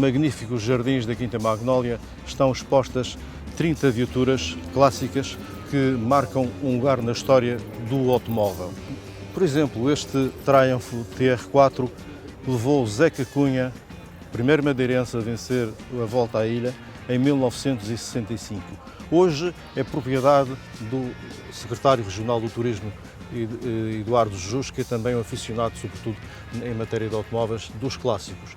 magníficos jardins da Quinta Magnólia estão expostas 30 viaturas clássicas que marcam um lugar na história do automóvel. Por exemplo, este Triumph TR4 levou Zeca Cunha, primeiro madeirense a vencer a Volta à Ilha, em 1965. Hoje é propriedade do secretário regional do Turismo, Eduardo Jus, que é também um aficionado, sobretudo em matéria de automóveis, dos clássicos.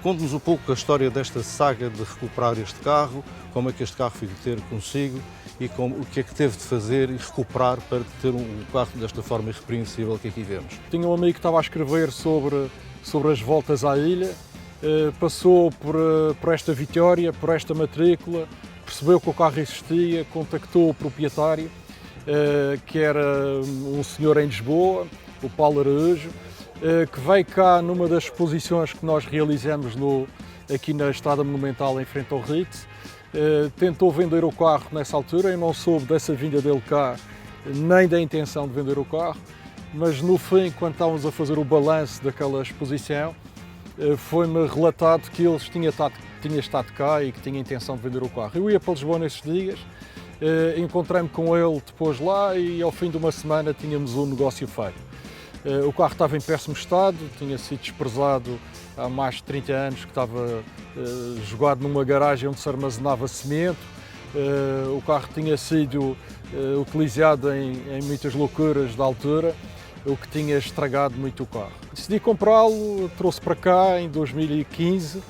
Conte-nos um pouco a história desta saga de recuperar este carro, como é que este carro foi de ter consigo e o que é que teve de fazer e recuperar para ter um carro desta forma irrepreensível que aqui vemos. Tinha um amigo que estava a escrever sobre as voltas à ilha, passou por esta vitória, por esta matrícula, percebeu que o carro existia, contactou o proprietário, que era um senhor em Lisboa, o Paulo Araújo, que veio cá numa das exposições que nós realizamos aqui na Estrada Monumental em frente ao Ritz. Tentou vender o carro nessa altura, eu não soube dessa vinda dele cá, nem da intenção de vender o carro, mas no fim, quando estávamos a fazer o balanço daquela exposição, foi-me relatado que ele tinha estado cá e que tinha intenção de vender o carro. Eu ia para Lisboa nesses dias, encontrei-me com ele depois lá e ao fim de uma semana tínhamos um negócio feito. O carro estava em péssimo estado, tinha sido desprezado há mais de 30 anos, que estava jogado numa garagem onde se armazenava cimento. O carro tinha sido utilizado em muitas loucuras da altura, o que tinha estragado muito o carro. Decidi comprá-lo, trouxe para cá em 2015,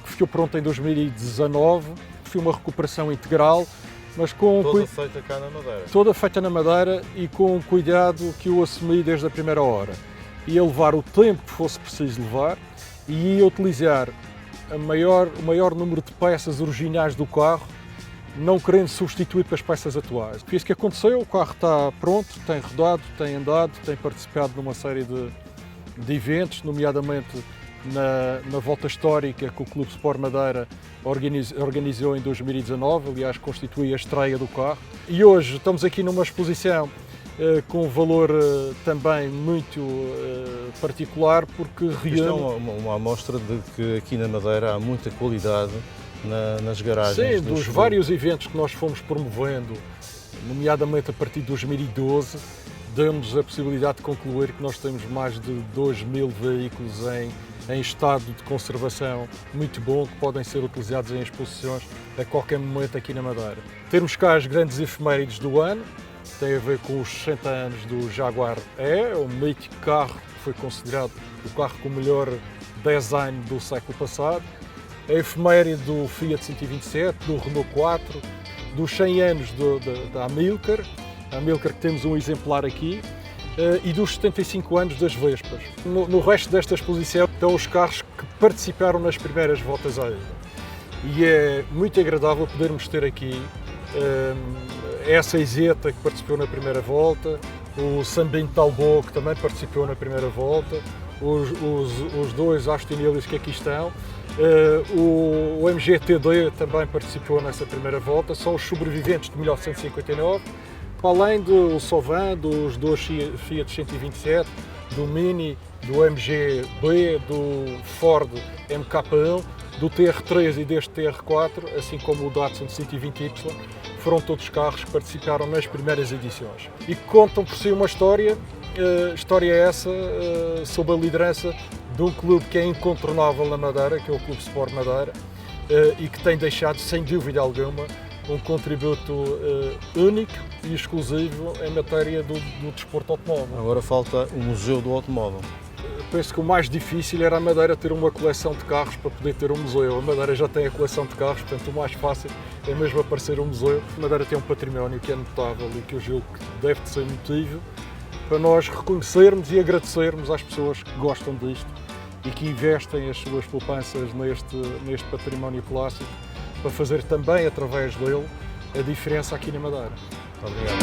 que ficou pronto em 2019. Foi uma recuperação integral, mas toda feita cá na Madeira. Toda feita na Madeira e com o cuidado que eu assumi desde a primeira hora. Ia levar o tempo que fosse preciso levar e ia utilizar o maior número de peças originais do carro, não querendo substituir pelas peças atuais. Foi isso que aconteceu, o carro está pronto, tem rodado, tem andado, tem participado numa série de eventos, nomeadamente na volta histórica que o Clube Sport Madeira organizou em 2019, aliás constitui a estreia do carro. E hoje estamos aqui numa exposição com um valor também muito particular, porque reúne... Isto é uma amostra de que aqui na Madeira há muita qualidade nas garagens. Sim, dos vários eventos que nós fomos promovendo, nomeadamente a partir de 2012, deu-nos a possibilidade de concluir que nós temos mais de 2.000 veículos em estado de conservação muito bom, que podem ser utilizados em exposições a qualquer momento aqui na Madeira. Temos cá as grandes efemérides do ano, tem a ver com os 60 anos do Jaguar E, o mítico carro que foi considerado o carro com o melhor design do século passado. A efeméride do Fiat 127, do Renault 4, dos 100 anos da Amilcar, que temos um exemplar aqui, e dos 75 anos das Vespas. No resto desta exposição estão os carros que participaram nas primeiras voltas à ilha. E é muito agradável podermos ter aqui essa Isetta que participou na primeira volta, o Sambin Talbot que também participou na primeira volta, os dois Aston Martins que aqui estão, o MG-TD também participou nessa primeira volta, são os sobreviventes de 1959, além do Sauvan, dos dois Fiat 127, do Mini, do MG-B, do Ford MK1, do TR3 e deste TR4, assim como o Datsun 120Y, foram todos carros que participaram nas primeiras edições. E que contam por si uma história essa sob a liderança de um clube que é incontornável na Madeira, que é o Clube Sport Madeira, e que tem deixado, sem dúvida alguma, um contributo único e exclusivo em matéria do desporto automóvel. Agora falta o Museu do Automóvel. Penso que o mais difícil era a Madeira ter uma coleção de carros para poder ter um museu. A Madeira já tem a coleção de carros, portanto o mais fácil é mesmo aparecer um museu. A Madeira tem um património que é notável e que eu julgo que deve de ser motivo para nós reconhecermos e agradecermos às pessoas que gostam disto e que investem as suas poupanças neste património clássico, para fazer também, através dele, a diferença aqui na Madeira. Obrigado.